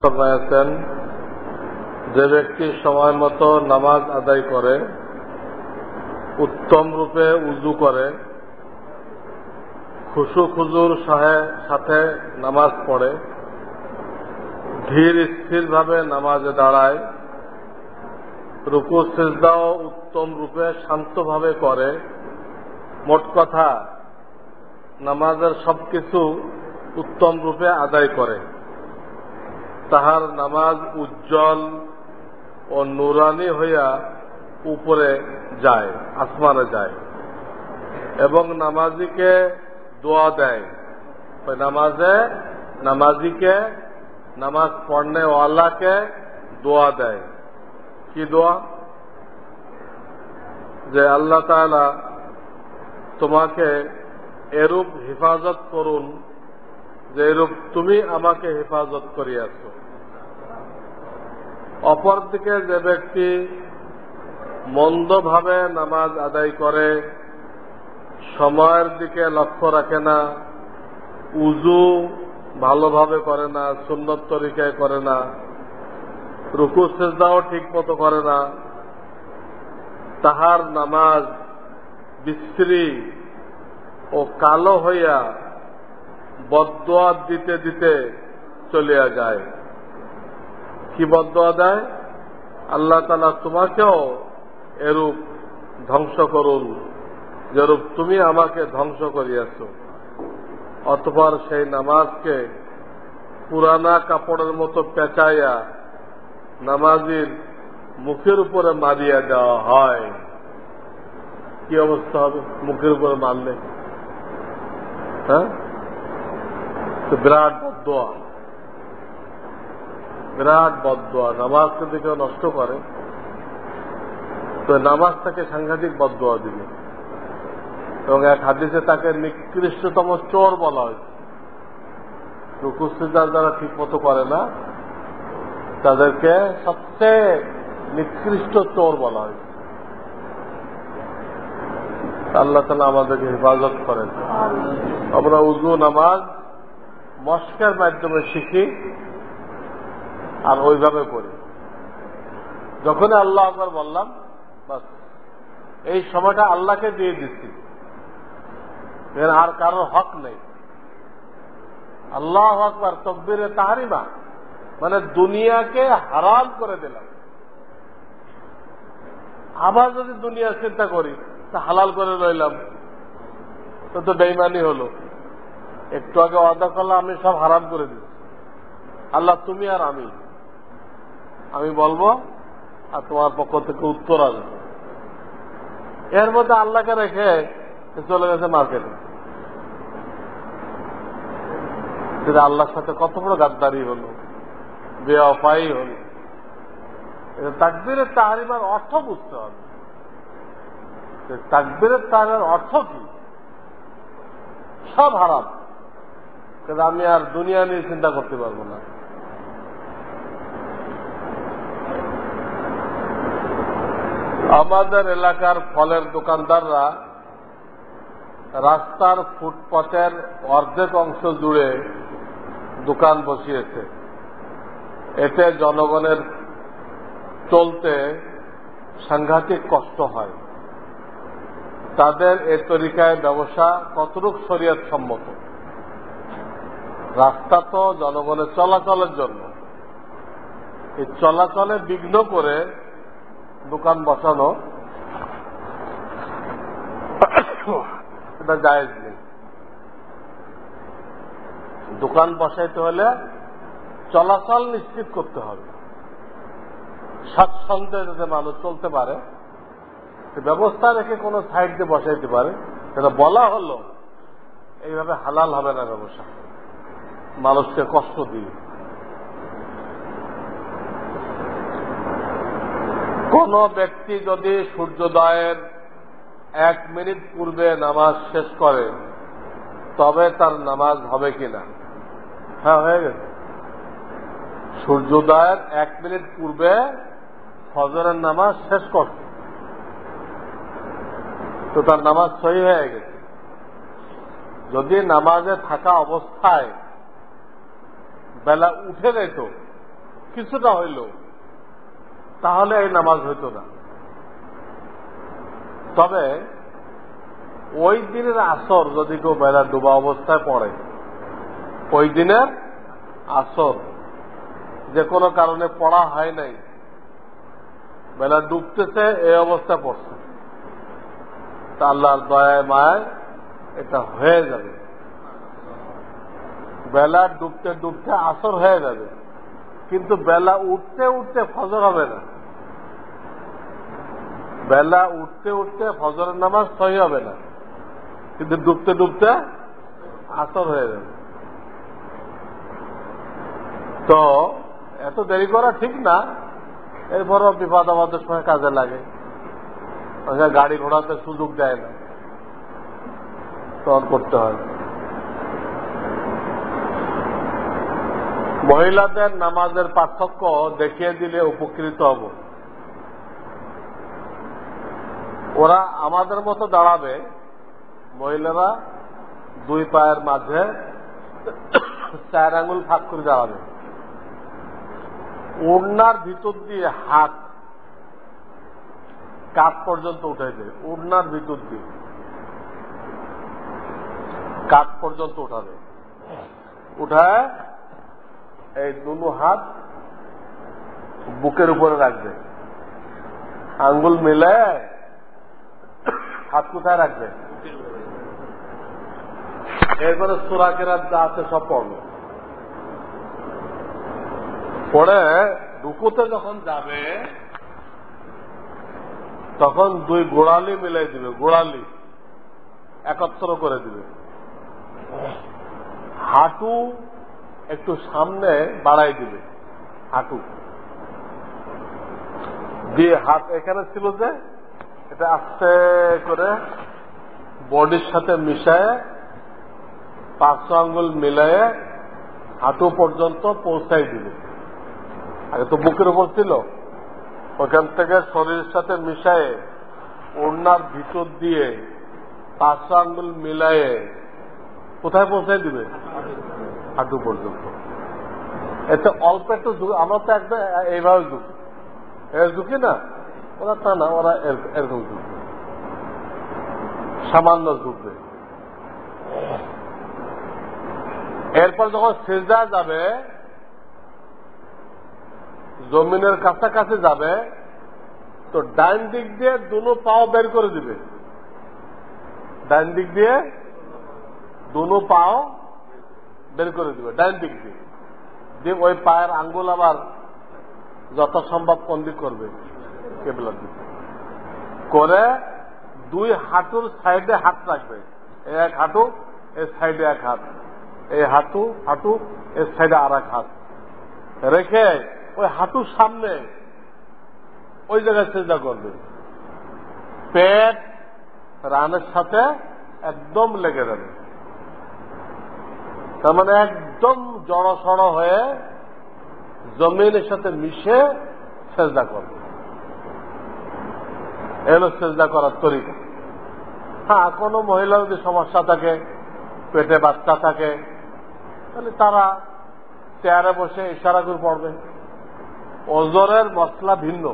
ফরমায়েছেন, যে ব্যক্তি সময় মতো নামাজ আদায় করে, উত্তম রূপে উযু করে, খুশু খুজুর সাথে নামাজ পড়ে, ধীর স্থিরভাবে নামাজে দাঁড়ায়, রুকু সিজদাও উত্তম রূপে শান্তভাবে করে, মোট কথা নামাজের সবকিছু উত্তম রূপে আদায় করে, তাহার নামাজ উজ্জ্বল ও নুরানি হইয়া উপরে যায়, আসমানে যায়, এবং নামাজিকে দোয়া দেয়। নামাজিকে নামাজ পড়নে ওয়ালাকে দোয়া দেয়। কি দোয়া? যে আল্লাহ তাআলা তোমাকে এরূপ হেফাজত করুন যে এরূপ তুমি আমাকে হেফাজত করিয়াছ। অপরদিকে যে ব্যক্তি মন্দভাবে নামাজ আদায় করে, সময়ের দিকে লক্ষ্য রাখে না, উযু ভালোভাবে করে না, সুন্নত তরিকায় করে না, রুকু সিজদাও ঠিক মতো করে না, তাহার নামাজ বিশ্রী ও কালো হইয়া বদদোয়া দিতে দিতে চলিয়া যায়। কি বদদোয়া দেয়? আল্লাহ তাআলা তোমাকেও এরূপ ধ্বংস করুন যেরূপ তুমি আমাকে ধ্বংস করিয়াছ। অতঃপর সেই নামাজকে পুরানা কাপড়ের মতো পেঁচাইয়া নামাজির মুখের উপরে মারিয়া দেওয়া হয়। কি অবস্থা হবে মুখের উপরে মারলে? হ্যাঁ, বিরাট বদদোয়া, বিরাট বদদোয়া। নামাজকে দিকে নষ্ট করে তো নামাজটাকে সাংঘাতিক বদদোয়া দিবে। এবং এক হাদিসে তাকে নিকৃষ্টতম চোর বলা হয়েছে। রুকু সিজদা যারা ঠিক মতো করে না তাদেরকে সবচেয়ে নিকৃষ্ট চোর বলা হয়েছে। আল্লাহ তাআলা আমাদেরকে হেফাজত করেন। আমরা উযু নামাজ মশকের মাধ্যমে শিখি আর ওইভাবে করি। যখন আল্লাহ আকবার বললাম, বাস এই সময়টা আল্লাহকে দিয়ে দিচ্ছি, এর আর কারোর হক নেই। আল্লাহু আকবার তাকবীরে তাহরিমা মানে দুনিয়াকে হারাম করে দিলাম। আবার যদি দুনিয়ার চিন্তা করি তা হালাল করে রইলাম, তো বেঈমানি হলো। একটু আগে ওয়াদা করলাম আমি সব হারাম করে দিচ্ছি, আল্লাহ তুমি আর আমি বলবো আর তোমার পক্ষ থেকে উত্তর আসবে। এর মধ্যে আল্লাহকে রেখে চলে গেছে মার্কেটে। সেটা আল্লাহর সাথে কত বড় গাদ্দারি হলো, বেওয়াফাই হলো। তাকবীরের তাহরিমার অর্থ বুঝতে হবে। তাকবীরের তাহরিমার অর্থ কি? সব হারাম, কিন্তু আমি আর দুনিয়া নিয়ে চিন্তা করতে পারবো না। আমাদের এলাকার ফলের দোকানদাররা রাস্তার ফুটপাতের অর্ধেক অংশ জুড়ে দোকান বসিয়েছে। এতে জনগণের চলতে সাংঘাতিক কষ্ট হয়। তাদের এ তরিকায় ব্যবসা কতটুক শরীয়ত সম্মত? রাস্তা তো জনগণের চলাচলের জন্য, এই চলাচলে বিঘ্ন করে দোকান বসানো এটা জায়েজ নেই। দোকান বসাইতে হলে চলাচল নিশ্চিত করতে হবে, স্বাচ্ছন্দ্যে যাতে মানুষ চলতে পারে ব্যবস্থা রেখে কোন সাইড দিয়ে বসাইতে পারে। সেটা বলা হলো এইভাবে হালাল হবে না ব্যবসা, মানুষকে কষ্ট দিয়ে। কোন ব্যক্তি যদি সূর্যোদয়ের 1 মিনিট পূর্বে নামাজ শেষ করে তবে তার নামাজ হবে কিনা? হ্যাঁ, হয়ে গেছে। সূর্যোদয়ের 1 মিনিট পূর্বে ফজরের নামাজ শেষ করছে তো তার নামাজ সহি হয়ে গেছে। যদি নামাজে থাকা অবস্থায় বেলা উঠে যেত কিছুটা হইল, তাহলে এই নামাজ হইত না। তবে ওই দিনের আসর যদি কেউ বেলা ডুবা অবস্থায় পড়ে, ওই দিনের আসর যে কোনো কারণে পড়া হয় নাই, বেলা ডুবতেছে এই অবস্থায় পড়ছে, তা আল্লাহর দয়ায় মায়ায় এটা হয়ে যাবে। বেলা ডুবতে ডুবতে আসর হয়ে যাবে, কিন্তু বেলা উঠতে উঠতে ফজর হবে না। বেলা উঠতে উঠতে ফজরের নামাজ সহি হবে না, কিন্তু ডুবতে ডুবতে আসর হয়ে যাবে। তো এত দেরি করা ঠিক না, এরপরও বিপদ আপদের সময় কাজে লাগে। গাড়ি ঘোড়াতে সুযোগ দেয় না, তখন করতে হয়। মহিলাদের নামাজের পার্থক্য দেখিয়ে দিলে উপকৃত হব। ওরা আমাদের মতো দাঁড়াবে, মহিলারা দুই পায়ের মাঝে 4 আঙ্গুল ফাঁক করে দাঁড়াবে, ওড়নার ভিতর দিয়ে হাত কাঁধ পর্যন্ত উঠাই দেবে, ওড়নার ভিতর দিয়ে কাঁধ পর্যন্ত উঠাবে, উঠায় এই দুটো হাত বুকের উপরে রাখবে, আঙ্গুল মিলে হাত কোথায় রাখবে, এরপরে সূরা কেরাত যা আছে সব পড়বে। পড়ে রুকুতে যখন যাবে তখন 2 গোড়ালি মিলাই দিবে, গোড়ালি একত্র করে দিবে, হাঁটু একটু সামনে বাড়াই দিবে, হাঁটু দিয়ে হাত এখানে ছিল যে এটা আস্তে করে বডির সাথে মিশায় 5 আঙ্গুল মিলায়ে হাঁটু পর্যন্ত পৌঁছাই দিবে। আগে তো বুকের উপর ছিল, ওখান থেকে শরীরের সাথে মিশায়ে ওড়নার ভিতর দিয়ে 5 আঙ্গুল মিলায়ে কোথায় পৌঁছাই দিবে, হাঁটু পর্যন্ত। এতে অল্প একটু আমরা তো একদম এইভাবে ঝুঁকি, এর ঝুঁকি না, ওরা তা না, ওরা এরকম ঝুঁকবে, সামান্য ঝুঁকবে। এরপর যখন সিজদা যাবে, জমিনের কাছাকাছি যাবে, তো ডান দিক দিয়ে দুনো পাও বের করে দিবে, ডান দিক দিয়ে দুনো পাও বের করে দিবে, ডান দিক দিয়ে দিয়ে ওই পায়ের আঙ্গুল আবার যথাসম্ভব কোন দিক করবে, কেবলার দিক করে 2 হাঁটুর সাইডে হাত রাখবে, এক হাঁটু এর সাইডে এক হাত, এই হাঁটু হাঁটু এর সাইডে আর এক হাত রেখে ওই হাঁটুর সামনে ওই জায়গায় সিজদা করবে, পেট রানের সাথে একদম লেগে যাবে, তার মানে একদম জড়সড় হয়ে জমিনের সাথে মিশে সিজদা করবে। এলো সিজদা করার তরিকা। হ্যাঁ, কোনো মহিলা যদি সমস্যা থাকে, পেটে বাচ্চা থাকে, তাহলে তারা চেয়ারে বসে ইশারা করে পড়বে। ওজরের মশলা ভিন্ন,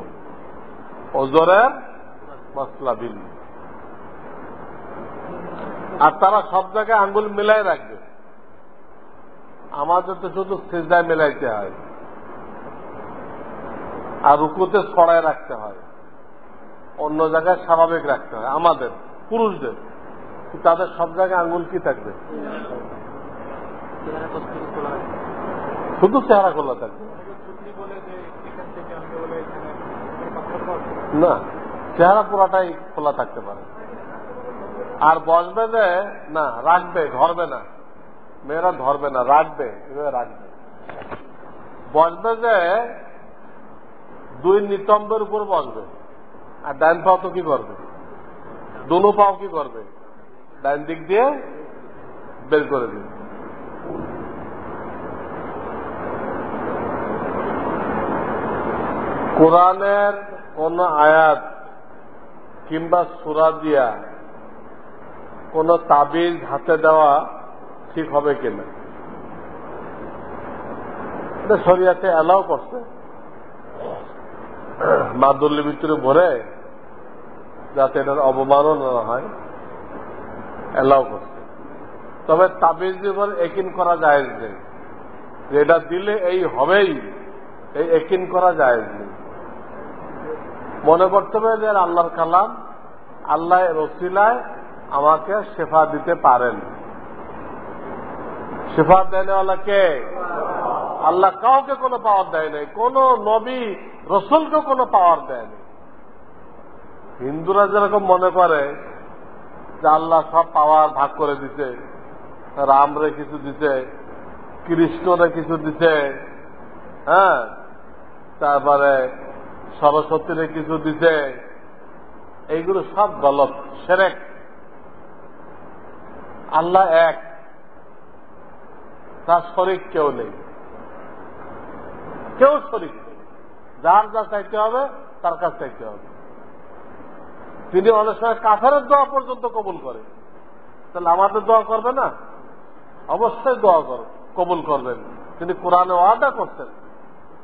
ওজরের মশলা ভিন্ন। আর তারা সব জায়গায় আঙ্গুল মিলাই রাখবে, আমাদের তো শুধু সিজদায় মিলাইতে হয় আর রুকুতে ছড়ায় রাখতে হয়, অন্য জায়গায় স্বাভাবিক রাখতে হয় আমাদের পুরুষদের। তাদের সব জায়গায় আঙ্গুল কি থাকবে, শুধু চেহারা খোলা থাকবে না, চেহারা পুরাটাই খোলা থাকতে পারে। আর বসবে যে না, রাখবে, ধরবে না, মেয়েরা ধরবে না, রাখবে, এভাবে রাখবে। বসবে যে 2 নিতম্বের উপর বসবে, আর ডান পাও তো কি করবে, দুনো পাও কি করবে, ডান দিক দিয়ে বের করে দিবে। কোরআনের কোন আয়াত কিংবা সূরা দিয়া কোন তাবিজ হাতে দেওয়া ঠিক হবে কিনা? এটা শরিয়াতে অ্যালাউ করছে, মাদুল্যের ভিতরে ভরে যাতে এটার অবমাননা না হয়, অ্যালাউ করছে। তবে তাবিজের উপর একিন করা জায়েজ নেই, যে এটা দিলে এই হবেই, এই একিন করা জায়েজ নেই। মনে করতে হবে যে আল্লাহর কালাম, আল্লাহ রসিলায় আমাকে শেফা দিতে পারেন। শেফা দেনেওয়ালা কে? আল্লাহ কাউকে কোনো পাওয়ার দেয় নাই, কোন নবী রসুলকে কোনো পাওয়ার দেয়নি। হিন্দুরা যেরকম মনে করে যে আল্লাহ সব পাওয়ার ভাগ করে দিতে, রামরে কিছু দিতে, কৃষ্ণরে কিছু দিতে, হ্যাঁ, তারপরে সরস্বতীরে কিছু দিতে, এইগুলো সব গলত, শিরক। আল্লাহ এক, তার শরীক কেউ নেই, কেউ শরীক নেই। যার যা চাইতে হবে তার কাছ চাইতে হবে। তিনি অনেক সময় কাফেরের দোয়া পর্যন্ত কবুল করে, তাহলে আমাদের দোয়া করবে না? অবশ্যই দোয়া কবুল করবেন। তিনি কোরআনে ওয়াদা করছেন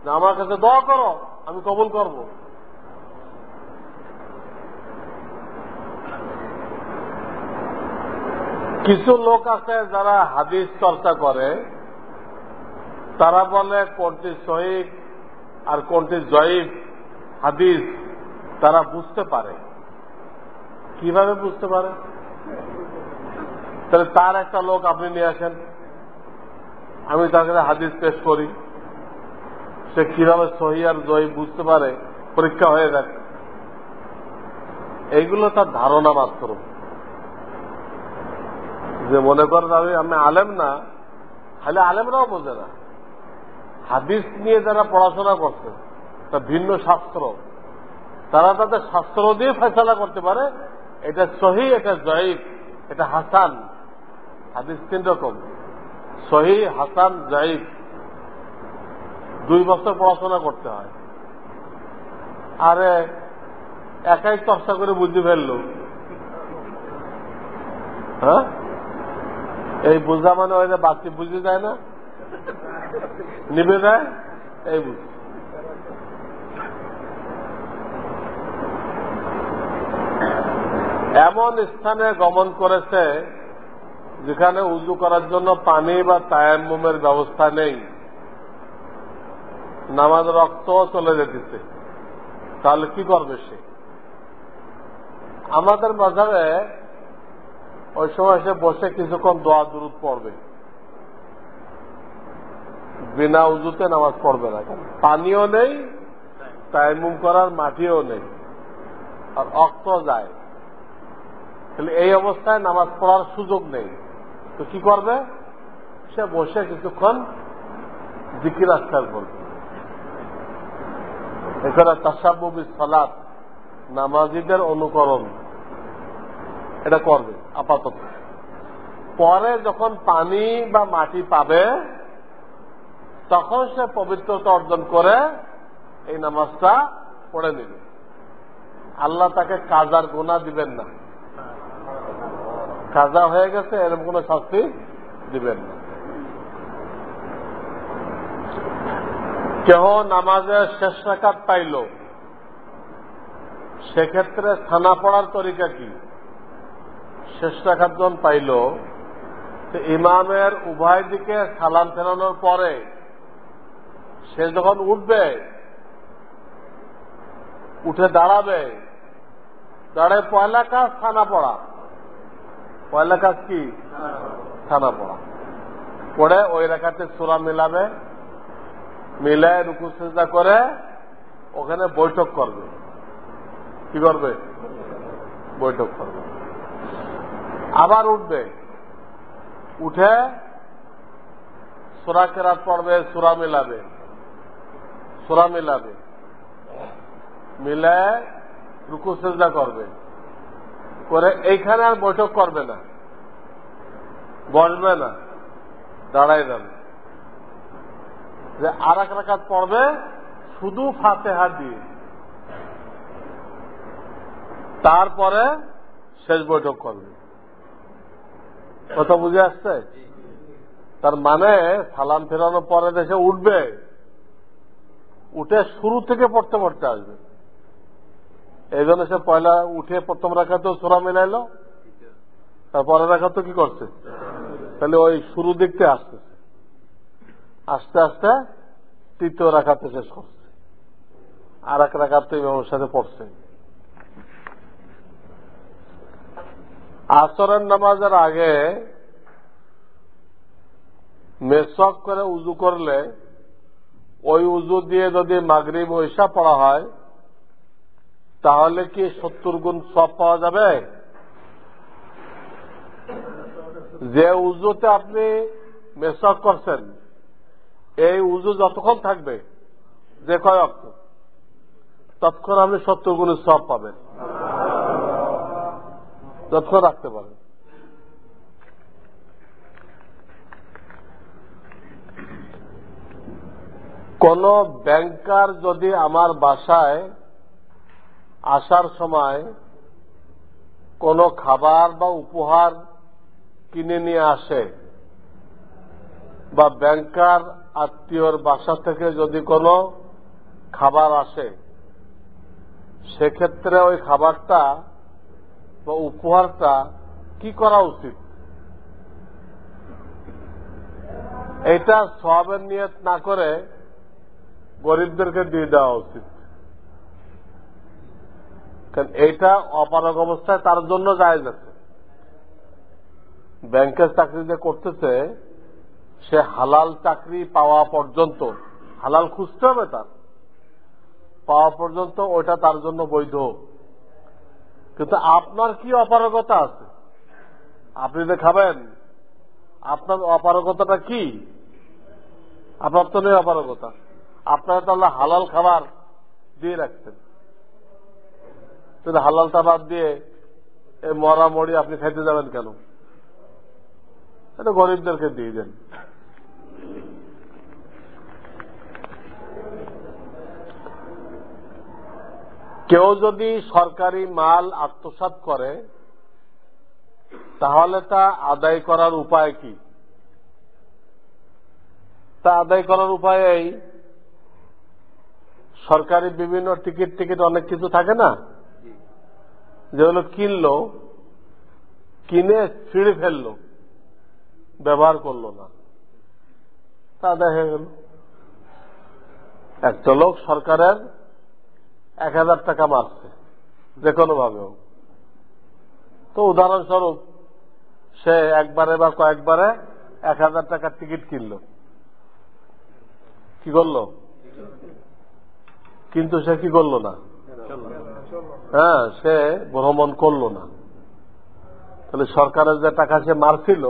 যে আমার কাছে দোয়া করো, আমি কবুল করব। কিছু লোক আছে যারা হাদিস চর্চা করে, তারা বলে কোনটি সহিহ আর কোনটি জয়ীফ হাদিস তারা বুঝতে পারে। কিভাবে বুঝতে পারে? তাহলে তার একটা লোক আপনি নিয়ে আসেন, আমি তার কাছে হাদিস পেশ করি, সে কিভাবে সহিহ আর জয়ীফ বুঝতে পারে, পরীক্ষা হয়ে যাক। এইগুলো তার ধারণা মাত্র। যে মনে করেন আমি আলেম না, খালি আলেমরাও বোঝে না। হাদিস নিয়ে যারা পড়াশোনা করছে, তা ভিন্ন শাস্ত্র, তারা তাদের শাস্ত্র দিয়ে ফয়সালা করতে পারে এটা সহিহ, এটা জয়ীফ, এটা হাসান। হাদিস 3 রকম, সহিহ, হাসান, জয়ীফ। 2 বছর পড়াশোনা করতে হয়। আরে একাই চর্চা করে বুঝে ফেললো, হ্যাঁ? এই বোঝা মানে ওই যে বাচ্চা বুঝে যায় না, নিবে যায়, এই বুঝ। এমন স্থানে গমন করেছে যেখানে উযু করার জন্য পানি বা তায়াম্মুমের ব্যবস্থা নেই, নামাজ রক্ত চলে যেতেছে, তাহলে কি করবে সে? আমাদের মাঝাবে ওই সময় সে বসে কিছুক্ষণ দোয়া দুরূদ পড়বে, বিনা উযুতে নামাজ পড়বে না। পানিও নেই, তায়াম্মুম করার মাটিও নেই, আর রক্ত যায়, তাহলে এই অবস্থায় নামাজ পড়ার সুযোগ নেই। তো কি করবে? সে বসে কিছুক্ষণ জিকির আজকার করবে। এছাড়া তাসাব্বুহ বিস সালাত, নামাজীদের অনুকরণ, এটা করবে আপাতত। পরে যখন পানি বা মাটি পাবে তখন সে পবিত্রতা অর্জন করে এই নামাজটা পড়ে নেবে। আল্লাহ তাকে কাজার গুনাহ দিবেন না, কাজা হয়ে গেছে এরকম কোন শাস্তি দিবেন না। কেহ নামাজের শেষ রাকাত পাইল, সেক্ষেত্রে ছানা পড়ার তরিকা কি? শেষ রাকাত যখন পাইল, ইমামের উভয় দিকে সালাম ফেরানোর পরে সে যখন উঠবে, উঠে দাঁড়াবে, দাঁড়ায় পয়লা কাজ ছানা পড়া। পয়লা কাজ কি? ছানা পড়া। পড়ে ওই রাকাতে সূরা মিলাবে, মিলায় রুকু সিজদা করে ওখানে বৈঠক করবে। কি করবে? বৈঠক করবে। আবার উঠবে, উঠে সূরা কেরাত পড়বে, সূরা মিলাবে, সূরা মিলাবে, মিলায় রুকু সিজদা করবে, করে এইখানে আর বৈঠক করবে না, বসবে না, দাঁড়ায় যাবে। যে আর এক রাকাত পড়বে শুধু ফাতিহা দিয়ে, তারপরে শেষ বৈঠক করবে। কথা বুঝে আসছে? তার মানে সালাম ফেরানোর পরে দেশে উঠবে, উঠে শুরু থেকে পড়তে পড়তে আসবে। এই জন্য সে পয়লা উঠে প্রথম রাখাতেও সূরা মিলাইল, তারপরে রাখাতে কি করছে, তাহলে ওই শুরু দিকতে আসতেছে, আস্তে আস্তে তৃতীয় রাখাতে শেষ করছে, আর এক রাখাতে ইমামের সাথে পড়ছে। আসরের নামাজের আগে মেসওয়াক করে উজু করলে ওই উজু দিয়ে যদি মাগরিব ও ইশা পড়া হয় তাহলে কি 70 গুণ সওয়াব পাওয়া যাবে? যে উজুতে আপনি মেসওয়াক করছেন এই উজু যতক্ষণ থাকবে, যে কয় ওয়াক্ত, ততক্ষণ আপনি 70 গুণের সওয়াব পাবেন, যতক্ষণ রাখতে পারেন। কোন ব্যাংকার যদি আমার বাসায় আসার সময় কোন খাবার বা উপহার কিনে নিয়ে আসে, বা ব্যাংকার আত্মীয়র বাসা থেকে যদি কোনো খাবার আসে, সেক্ষেত্রে ওই খাবারটা বা উপহারটা কি করা উচিত? এটা সওয়াবের নিয়ত না করে গরিবদেরকে দিয়ে দেওয়া উচিত, কারণ এইটা অপারগ অবস্থায় তার জন্য জায়েজ আছে। ব্যাংকের চাকরি যে করতেছে সে হালাল চাকরি পাওয়া পর্যন্ত, হালাল খুঁজতে হবে তার, পাওয়া পর্যন্ত ওইটা তার জন্য বৈধ। কিন্তু আপনার কি অপারগতা আছে? আপনি যে খাবেন, আপনার অপারগতাটা কি? আপনার তো নেই অপারগতা, আপনারা তাহলে হালাল খাবার দিয়ে রাখছেন, হালালটা বাদ দিয়ে এই মরা মরি আপনি খাইতে যাবেন কেন? এটা গরিবদেরকে দিয়ে দেন। কেউ যদি সরকারি মাল আত্মসাৎ করে তাহলে তা আদায় করার উপায় কি? তা আদায় করার উপায় এই, সরকারি বিভিন্ন টিকিট অনেক কিছু থাকে না, যেগুলো কিনলো, কিনে ছিঁড়ে ফেললো, ব্যবহার করলো না, তা আদায় হয়ে গেল। একটা লোক সরকারের 1000 টাকা মারছে যে কোনো ভাবে হোক, তো উদাহরণস্বরূপ সে একবারে বা কয়েকবারে 1000 টাকার টিকিট কিনলো, কি করলো? কিন্তু সে কি করলো না, সে ভ্রমণ করলো না। তাহলে সরকারের যে টাকা সে মারছিল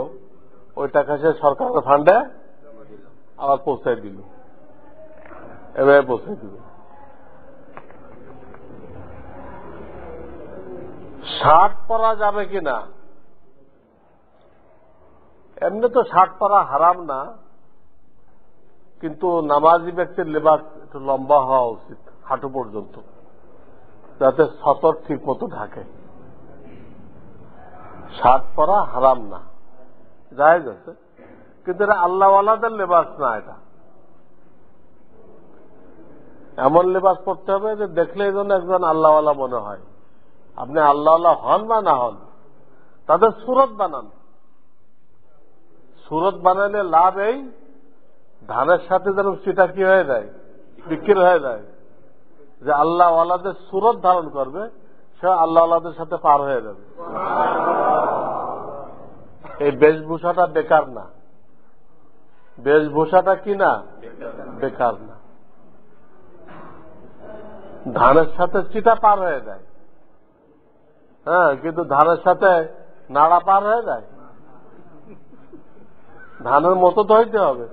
ওই টাকা সে সরকারের ফান্ডে আবার পৌঁছায় দিল, এভাবে পৌঁছায় দিল। শার্ট পরা যাবে কিনা? এমনি তো শার্ট পরা হারাম না, কিন্তু নামাজি ব্যক্তির লেবাস একটু লম্বা হওয়া উচিত, হাঁটু পর্যন্ত, যাতে সতর ঠিক মতো ঢাকে। শার্ট পরা হারাম না, জায়েজ আছে, কিন্তু এটা আল্লাহওয়ালাদের লেবাস না। এটা এমন লেবাস পরতে হবে যে দেখলে এই জন্য একজন আল্লাহওয়ালা মনে হয়। আপনি আল্লাহওয়ালা হন বা না হন, তাদের সুরত বানান। সুরত বানালে লাভ এই, ধানের সাথে যেন সেটা কি হয়ে যায়, বিক্রি হয়ে যায়, যে আল্লাহওয়ালাদের সুরত ধারণ করবে সে আল্লাহওয়ালাদের সাথে পার হয়ে যাবে। এই বেশভূষাটা বেকার না, বেশভূষাটা কি না, বেকার না। ধানের সাথে চিটা পার হয়ে যায়, কিন্তু ধানের সাথে নাড়া পার হয়ে যায়। ধানের মতো তো হইতে হবে।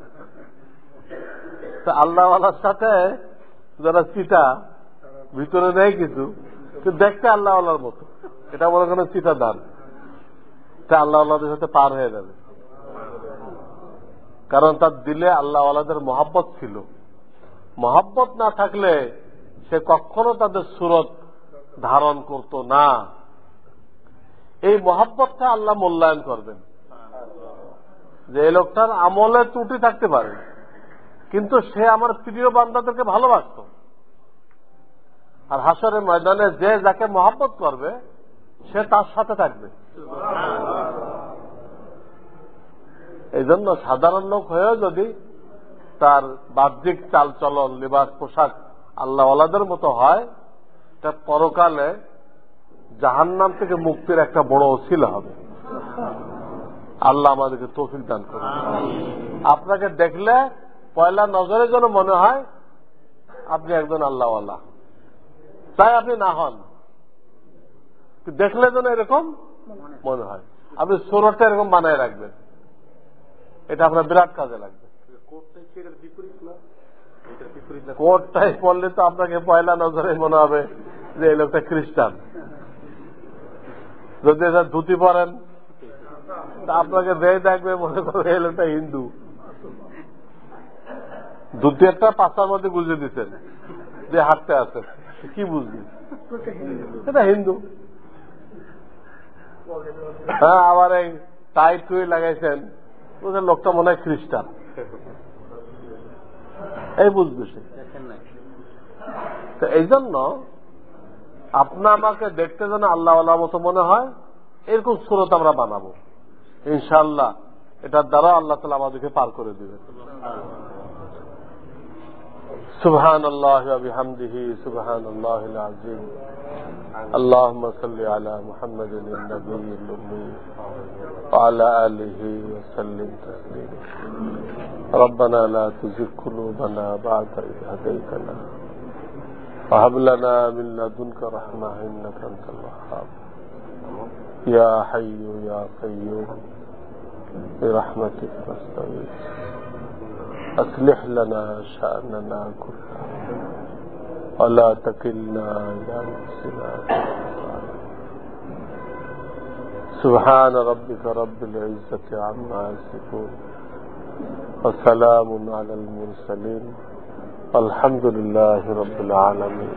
আল্লাহওয়ালার সাথে যারা চিটা ভিতরে নেই কিছু, কিন্তু দেখতে আল্লাহওয়ালার মতো, এটা মনে করেন চিটা ধান, এটা আল্লাহওয়ালাদের সাথে পার হয়ে যাবে। কারণ তার দিলে আল্লাহওয়ালাদের মহাব্বত ছিল। মহাব্বত না থাকলে সে কখনো তাদের সুরত ধারণ করত না। এই মহাব্বতটা আল্লাহ মূল্যায়ন করবেন, যে এই লোকটার আমলে ত্রুটি থাকতে পারে, কিন্তু সে আমার প্রিয় বান্দাদেরকে ভালোবাসত। আর হাসরের ময়দানে যে যাকে মহব্বত করবে সে তার সাথে থাকবে। এই জন্য সাধারণ লোক হয়েও যদি তার বাহ্যিক চালচলন, লিবাস, পোশাক আল্লাহওয়ালাদের মতো হয়, এটা পরকালে জাহান্নাম থেকে মুক্তির একটা বড় ওসিলা হবে। আল্লাহ আমাদেরকে তৌফিক দান করুন। আপনাকে দেখলে পয়লা নজরে যেন মনে হয় আপনি একজন আল্লাহওয়ালা, তাই আপনি না হন, দেখলে যেন এরকম মনে হয়। আপনি সুরতটা এরকম বানায় রাখবেন, এটা আপনার বিরাট কাজে লাগবে। কোটটাই পড়লে তো আপনাকে পয়লা নজরে মনে হবে যে এই লোকটা খ্রিস্টান। যদি এটা ধুতি পরেন তা আপনাকে যে দেখবে মনে করবে এই লোকটা হিন্দু। ধুতি একটা পাঁচটার মধ্যে গুজে দিচ্ছেন যে হাঁটতে আছে, কি বুঝবি এটা হিন্দু। হ্যাঁ, আবার এই টাই টুই লাগাইছেন, বুঝলেন লোকটা মনে হয় খ্রিস্টান, এই বুঝবে সে। তো এই জন্য আপনা আমাকে দেখতে যেন আল্লাহ আল্লাহ মতো মনে হয়, এরকম সুরত আমরা বানাবো ইনশাআল্লাহ। এটার দ্বারা আল্লাহ তাআলা আমাদেরকে পার করে দিবেন। সুবহানাল্লাহি ওয়া বিহামদিহি সুবহানাল্লাহিল আযীম। اللهم صل على محمد النبي الأمي وعلى آله وسلم تسليما. ربنا لا تزغ قلوبنا بعد إذ هديتنا وهب لنا من لدنك رحمة إنك أنت الوهاب. يا حي يا قيوم برحمتك نستغيث أصلح لنا شأننا كله ولا تكلنا إلى نفسنا. سبحان ربك رب العزة عما يصفون وسلام على المرسلين والحمد لله رب العالمين.